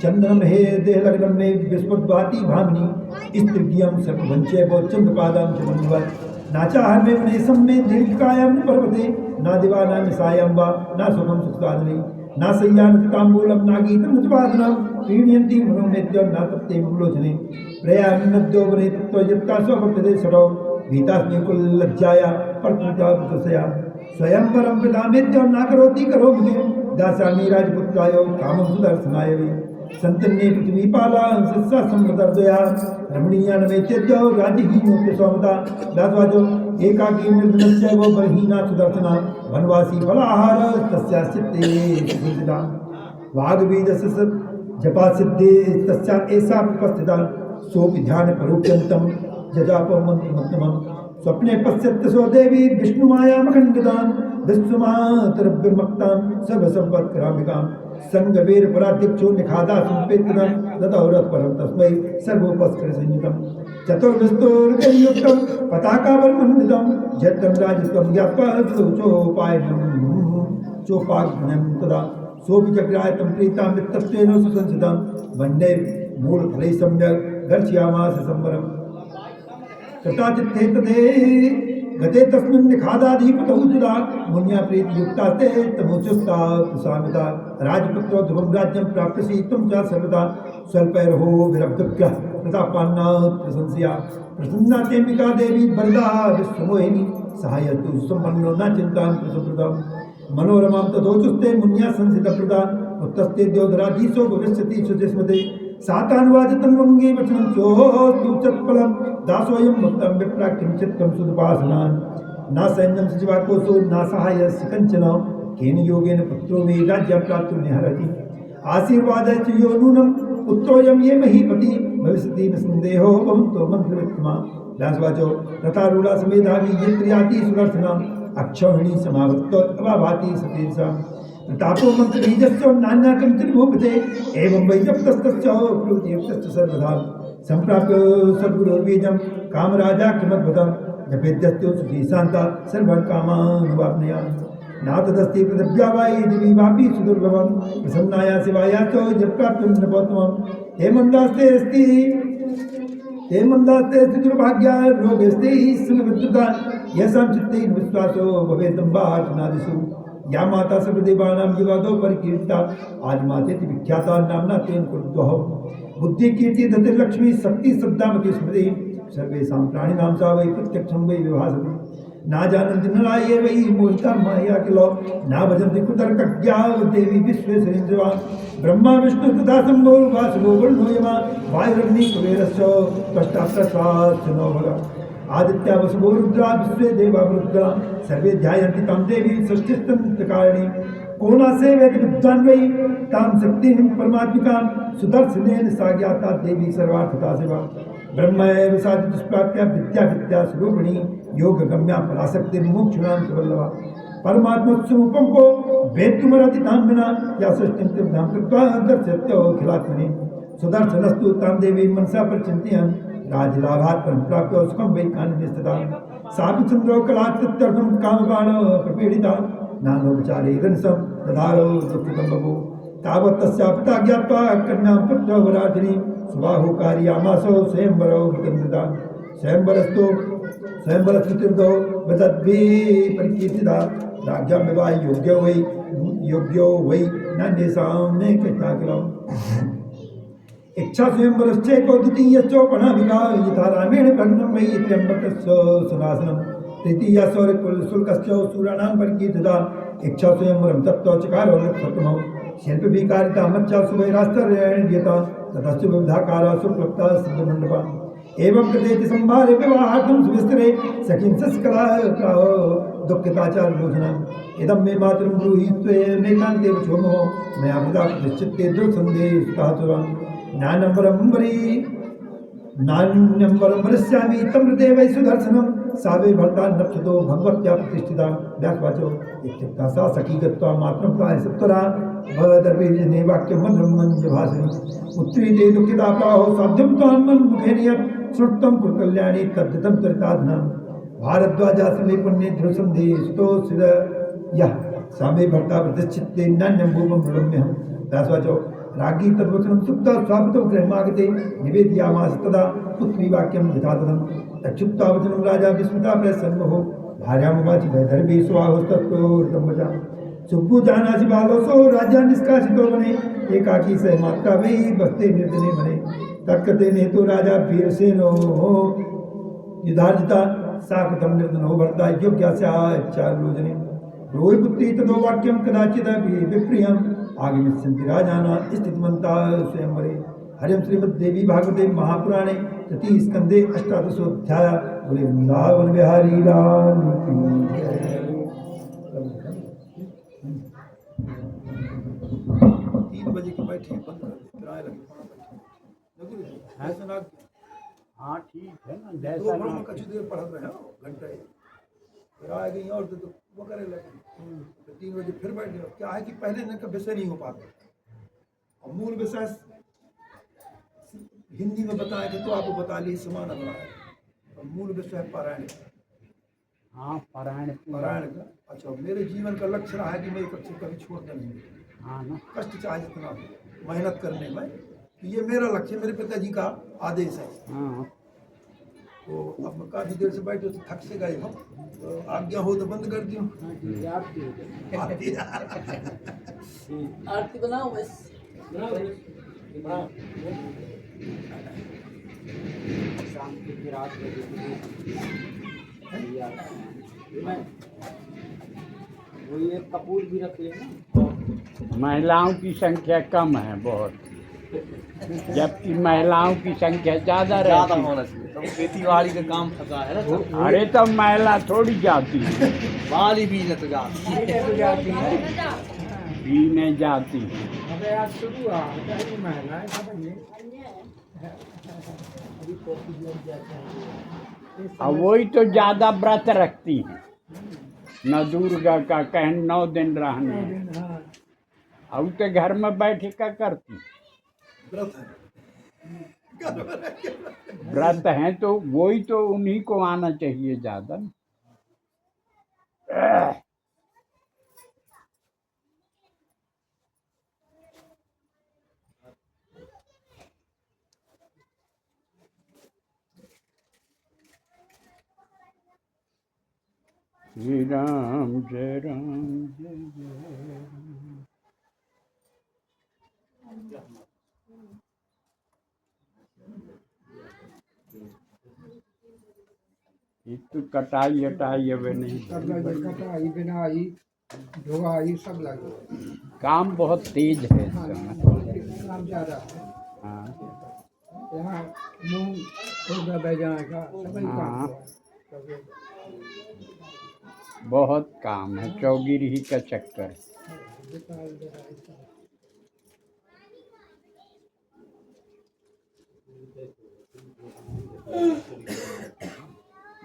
चंद्रम हे देहलग्नं मे विस्फुटभाति भामिनी स्त्रिज्ञं सर्वभञ्चैव चन्द्रपादां च मन्वत् नाचाहर्मे वनेशं मे दीर्घकायां पर्वते न दिवा न निशायां वा न सुखं सुखसाधने न शय्यानताम्बूलं न गीतं न च वादनं प्रीणयन्ति मनोमेद्यं न तप्ते ममलोचने प्रयामि नद्यो वने तत्त्व यत्ता स्वभक्तते शरौ भीतास्मि कुललज्जाया परकृता प्रतसया स्वयंवरं पितामेद्यं न करोति करोमि दास्यामि राजपुत्राय कामं सुदर्शनाय वै संतन्ये पृथ्वीपाला सस्सा संवृतर्दया रमणीयानमेत्यद्यो राज्यहीनोऽप्य स्वमता दासवाचो एकाकी निर्धनस्य वो बलहीना सुदर्शना वनवासी फलाहार तस्याश्चित्ते सुचिता वाग्बीजस्य जपा सिद्धि तस्या ऐसा उपस्थिता सोपि ध्यान परोप्यंतम जजापमन्त्रमत्तमम् स्वप्ने पश्यत्य सो देवी विष्णुमायामखण्डितां विश्वमातरव्यमक्तां सर्वसंवत्कराम्बिकां संगवीर पराध्यक्षो निखादा संपेतनं ददौरथ परं तस्मै सर्वोपस्कर संयुतं चतुर्विस्तोर्गयुक्तं पताकावरमण्डितं जयतं राजत्वं ज्ञात्वा चोपायनं चोपाग्नं तदा सोऽपि जग्रायतं प्रीतां मित्रस्तेन सुसंसितां वन्दे मूलफलै सम्यक् दर्शयामास संवरम् कृताचित्ते तदे गते तस्मिन् निखादाधिपतौ तदा मुन्या प्रीतियुक्तास्ते तमुचुस्ता प्रसामिता राजपुत्रो ध्रुवं राज्यं प्राप्स्यसि त्वं च सर्वदा स्वल्पैर्हो विरब्धभ्यः प्रतापान्ना प्रशंसया प्रसन्ना तेऽम्बिका देवी वरदा विश्वमोहिनी सहायतु सम्पन्नो न चिन्तां प्रसुप्रदम् मनोरमां तथोचुस्ते मुन्या संसितप्रदा उत्तस्ते द्योधराधीशो भविष्यति शुचिस्मते सातानुवादितं वङ्गे वचनं चोस्तु चत्फलं दासोऽयं भक्तं विप्रा किञ्चित्तं सुदुपासनान् न सैन्यं सचिवाकोशो न सहायस्य कञ्चन केन योगेन पुत्रो मे राज्यं प्राप्तुं निहरति आशीर्वादश्च यो नूनं पुत्रोऽयं ये महीपति भविष्यति न सन्देहो भवन्तो मन्त्रवित्तमा व्यासवाचो रथारूढा समेधावी यत्र याति सुदर्शना अक्षौहिणी समावृत्तो अभाति सतीर्षा तापो मंत्रबीजस्य नान्या कंचनभूपते एवं वैजप्तस्तस्य प्रोतियुक्तस्य सर्वदा संप्राप्य सद्गुरुर्बीजं कामराजा किमद्भुतं जपेद्यस्तु सुखी शान्ता सर्वान् कामानुवाप्नुयात् नातदस्ति पृथिव्या वायि दिवि वापि सुदुर्लभं प्रसन्नाया शिवाया च जप्राप्तुं नृपोत्तमं ते मन्दास्ते दुर्भाग्या रोगस्ते समविद्युता येषां चित्ते विश्वासो भवेतं वाचनादिषु या माता सर्वदेवानां युगादो परिकीर्तिता आज मातेति विख्याता नाम्ना तेन कुरुद्वः बुद्धि कीर्ति धतिर्लक्ष्मी शक्ति श्रद्धामति स्मृति सर्वेषां प्राणिनां सा वै प्रत्यक्षं वै विभासते ना जानन्ति नराये वै मोहिता माया किलो ना भजन्ति कुतर्कज्ञा देवी विश्वेश्वरीं शिवा ब्रह्मा विष्णु तथा शम्भो वासुदेवो वरुणो यमा वायुरग्नि कुबेरस्य त्वष्टा नो भगा आदित्या वसुभो रुद्रा विश्वे देवा रुद्रा सर्वे ध्यायन्ति तां देवी सृष्टिस्तंत्रकारिणी कोणासे वेद विद्वान् वै तां शक्तिं परमात्मिकां सुदर्शनेन सा ज्ञाता देवी सर्वार्थता शिवा ब्रह्मैव सा दुष्प्राप्या विद्या स्वरूपिणी योग गम्या पराशक्तिर्मोक्षणां प्रवल्लभा परमात्मस्वरूपं को वेत्तुमर्हति तां विना या सृष्टिं त्रिविधां कृत्वा दर्शयत्यखिलात्मनि सुदर्शनस्तु तां देवी मनसा प्रचिन्तयन् राजलाभात् परं प्राप्य सुखं वै कानने सापि चन्द्रो कलात्यर्थं कामबाण प्रपीडिता नानोपचारे गणसं दधारो दुःखितं बभूव तावत् तस्या पिता ज्ञात्वा कन्यां पुत्रवराधिनी सुबाहुकार्यामासो स्वयंवरो वितन्द्रिता स्वयंवरस्तुतिर्दो विदद्भिः परिकीर्तिता राज्ञां विवाह योग्यो वै नान्येषां न कृताकिलम् इच्छा स्वयंवरश्चेको द्वितीयश्चोपणाभिगा यथा रामेण भग्नं वै त्र्यम्बकस्य सुनासनं तृतीया शुल्कस्य सूराणां परिकीर्तिता इच्छा स्वयंवरं तत्त्व चकारो सप्तमौ शिल्पविकारिता मच्चा सुवैरास्तरेण दीयता ततश्च विविधाकारा सुप्लप्ता सिद्धमण्डपा एवं कृतेति संभारे विवाहार्थं सुविस्तरे सखीं शशिकला प्राह दुःखिताचारलोचनम् इदं मे मातरं ब्रूहि त्वेनैकान्ते वचोमो मया वृथा प्रतिश्चित्ते दुर्सन्देहः नान्यं वरं वरिष्यामि तं हृदे वै सुदर्शनं सा वै भर्ता नक्षतो भगवत्या प्रतिष्ठिता व्यासवाचो इत्युक्ता सा सखी गत्वा मातरं प्राह सत्वरा भवदर्भिर्जने वाक्यं मधुरं मञ्जभाषिणी पुत्री ते दुःखिता प्राहो साध्यं त्वां मन्मुखेन यत् श्रुतं कुरु कल्याणी तद्धितं त्वरिताधनं भारद्वाजा समे पुण्ये ध्रुवसन्धेस्तो सिद यः सा मे भर्ता प्रतिष्ठिते नान्यं भूमं मृडम्यहं व्यासवाचो राज्ञी तद्वचनं सुप्ता स्वापितो गृहमागते निवेदयामास तदा पुत्री वाक्यं यथातथं तच्छुप्ता वचनं राजा विस्मिता प्रसन्नो भार्यामुवाच वैदर्भी स्वाहोस्तत्तो वचा सुब्बु जानासि बालोसो राज्या निष्कासितो वने एकाकी स मात्रा वै बस्ते निर्जने वने तत्कृते नेतो राजा वीरसेनो युधार्जिता साकतं निर्जनो भर्ता योग्यास्याचारुलोचने रोहिपुत्री ततो वाक्यं कदाचिदपि विप्रियम् आगमिष्यन्ति राजाना स्थितिमन्ता स्वयंवरे हरिं श्रीमद्देवी भागवते महापुराणे तृतीय स्कंदे अष्टादशोऽध्याय बोले वृंदावन बिहारी लाल की जय। 3 बजे के बैठे बंद कर देते। आए लगे हाँ ठीक है ना, दो जैसा घंटा में कछु देर पढ़ रहे हो घंटा ही फिर आ गई और तो वो करे लगे तो 3 बजे फिर बैठ गए। क्या है कि पहले दिन का विषय नहीं हो पाता और मूल विषय हिंदी में बताए थे तो आपको बता लिए समान बनाए और मूल विषय पारायण हाँ पारायण पारायण का। अच्छा मेरे जीवन का लक्ष्य रहा है कि मैं कक्षा कभी छोड़ना नहीं, हाँ ना, कष्ट चाहे जितना हो, मेहनत करने में ये मेरा लक्ष्य, मेरे पिताजी का आदेश है। हाँ तो अब मैं काफी देर से बैठे तो थक से गए हम, तो आज्ञा हो तो बंद कर दियो। आरती आरती बनाओ बस। शाम के फिर 8 बजे वो ये कपूर भी रख लेना। महिलाओं की संख्या कम है बहुत, जबकि महिलाओं की संख्या ज्यादा रहती है। तो खेती बाड़ी का काम फंसा है ना। अरे तो महिला थोड़ी जाती है, बाली बीज तो जाती है। बीने जाती है। अबे आज शुरू हुआ महिलाएं सब अब वही तो ज्यादा व्रत रखती है, न दुर्गा का कहीं 9 दिन रहने, अब तो घर में बैठ क्या करती, व्रत है व्रत है तो वही तो उन्हीं को आना चाहिए ज्यादा न। श्री राम जय राम जय जय राम। एक तो कटाई हटाई अब नहीं, सब लगे, कटाई बिनाई ढुआई सब लगे। काम बहुत तेज है इस हाँ, समय। काम ज्यादा है हाँ यहाँ, मूंग होगा बेजाने का सभी काम हाँ। है। बहुत काम है, चौगिरी का चक्कर।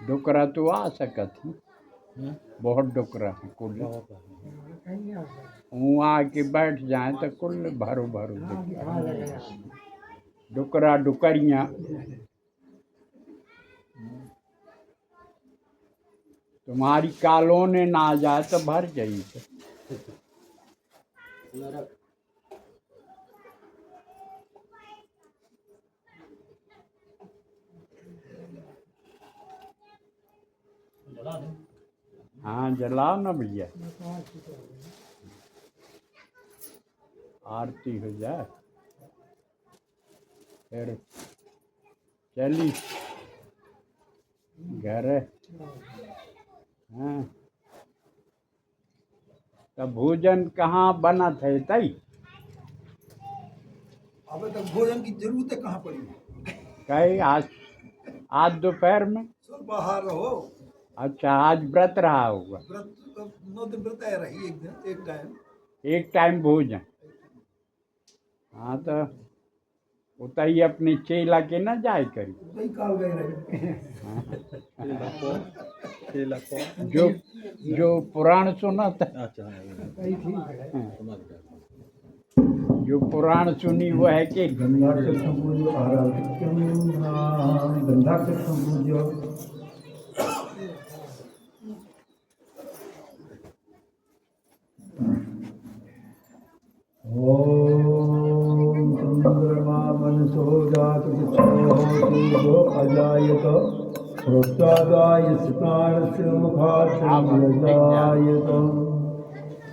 डुकरा तो आ सकत है, बहुत डुकरा है कुल, वहाँ आके बैठ जाए तो कुल भरो भरो दिखता। डुकरा डुकरियाँ तुम्हारी कॉलोनी ना आ जाए तो भर जाई। हाँ जलाओ ना भैया, आरती हो जाए फिर चली घर। हाँ तो भोजन कहाँ बना थे तई? अब तक भोजन की जरूरत कहाँ पड़ी, कहीं आज दोपहर में। सब बाहर रहो। अच्छा आज व्रत रहा होगा। व्रत 9 दिन व्रत है रही, एक दिन एक टाइम भोजन। हाँ तो उतई अपने चेला के न जाए करी, वही काल गए रहे। जो पुराण सुना था, जो पुराण सुनी वो है कि गंधाक्षर पूज्यो आराधिक्यम गंधाक्षर पूज्यो। ओम चंद्रमा मनसो जात सूर्यो अजायत प्रोत्सादायस्य प्राणस्य मुखात् जायत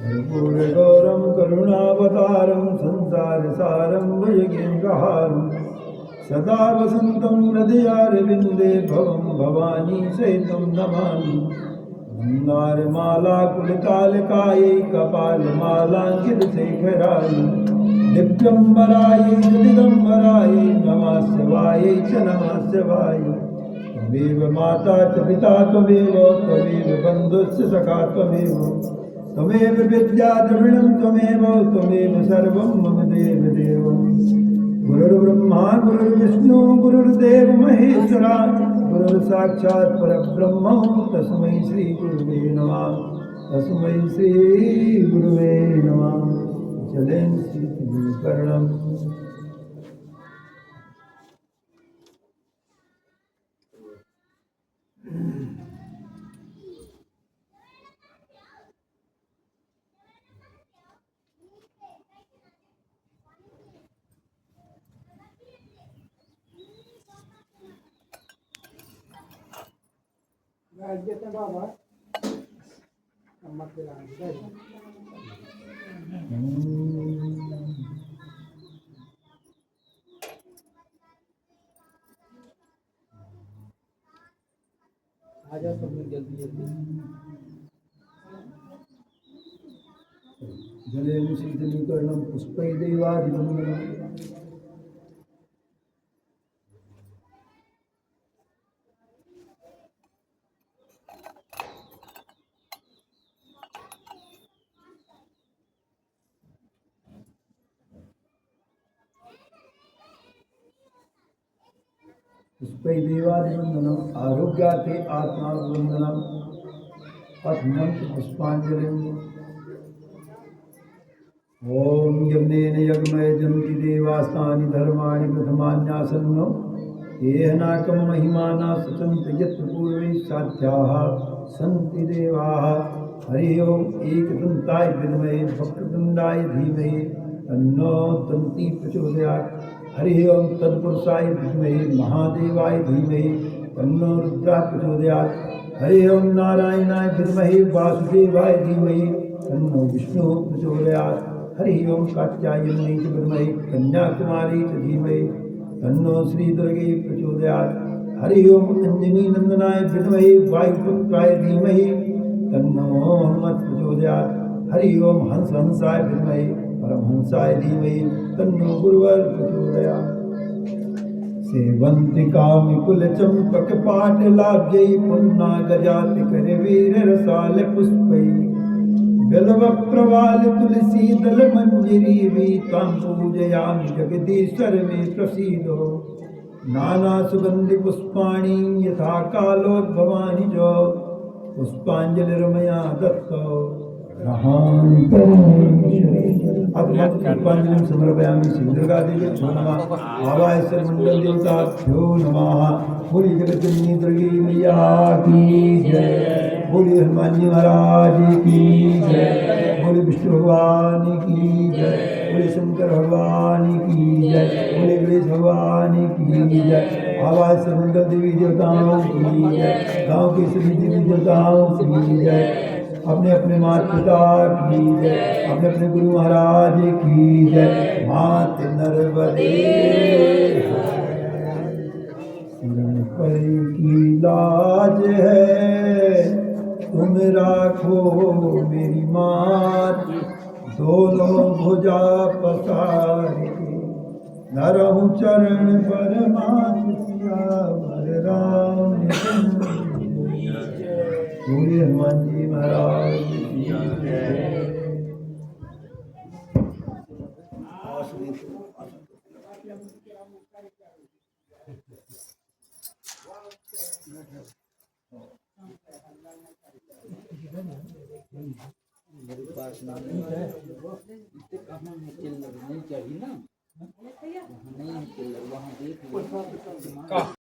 कर्पूरगौरं करुणावतारं संसारसारं भुजगेन्द्रहारं सदा वसन्तं हृदयारविन्दे भवं भवानी सहितं नमामि। मन्दारमालाकुलितालकायै कपालमालाङ्कितशेखराय दिव्यम्बरायै दिगम्बरायै नमः शिवायै च नमः शिवाय। त्वमेव माता च पिता त्वमेव बन्धुश्च सखा त्वमेव विद्या द्रविणं त्वमेव सर्वं मम देवदेवम्। गुरुर्ब्रह्मा गुरुर्विष्णु गुरुर्देव महेश्वरा गुरुर् साक्षात् परब्रह्म तस्मै श्री गुरुवे नमः तस्मै श्री गुरुवे नमः जलेन शीतलीकरणम् राज्य बाबा मत आजा सब लोग जल्दी जल्दी जलेन शीतलीकरणं पुष्पै देवादिवन्दनम् पुष्पै देवादिवन्दनम् आरोग्यार्थे आत्मावन्दनम् अथ मंत्र पुष्पांजलिम् ओम यज्ञेन यज्ञमयजन्ति देवास्तानि धर्माणि प्रथमान्यासन्नो येहनाकं महिमाना सचन्त यत्र पूर्वे साध्याः सन्ति देवाः हरि ओम एकदन्ताय विद्महे वक्रतुण्डाय धीमहि तन्नो दन्ती प्रचोदयात् हरि ओम तत्पुरुषाय विद्महे महादेवाय धीमहि तन्नो रुद्रः प्रचोदयात् हरि ओम नारायणाय विद्महे वासुदेवाय धीमहि तन्नो विष्णुः प्रचोदयात् हरि ओम कात्यायनी च विद्महे कन्याकुमारी च धीमहि तन्नो श्रीदुर्गे प्रचोदयात् हरि ओम अंजनी नंदनाय विद्महे वायुपुत्राय धीमहि तन्नो हनुमत् प्रचोदयात् हरि ओम हंस हंसाय विद्महे परमहंसाय धीमहि तन्नो गुरुवर प्रचोदयात् सेवन्ति कामिकुल चंपक पाटलाब्जै पुन्नागजाति करवीर रसाल पुष्पै बिल्व प्रवाल तुलसी दल मंजरी वीतां पूजयामि जगदीश्वर मे प्रसीदो नाना सुगंधि पुष्पाणि यथा कालोद्भवानि च पुष्पांजलिर्मया दत्तो पुष्पांजलिं समर्पयामि श्री दुर्गा देवी नमः आवाय सर्वमंगल देवताभ्यो नमः बोली जगतजननी दुर्गी मैया की जय बोली हनुमान जी महाराज की जय बोली विष्णु भगवान की जय बोली शंकर भगवान की जय बोली गणेश भगवान की जय आवाज सर्वमंगल देवी देवताओं की जय गाँव की सभी देवी देवताओं की जय अपने अपने माता पिता की जय अपने अपने गुरु महाराज की जय मात नर्मदे सिर पर की लाज है तुम राखो मेरी मात दोनों भुजा पसार के न रहूं चरण पर मात सियावर राम बोले हनुमान जी महाराज की मेरे पास नहीं है इससे कहाँ निकल नहीं चाहिए ना नहीं निकल वहाँ देख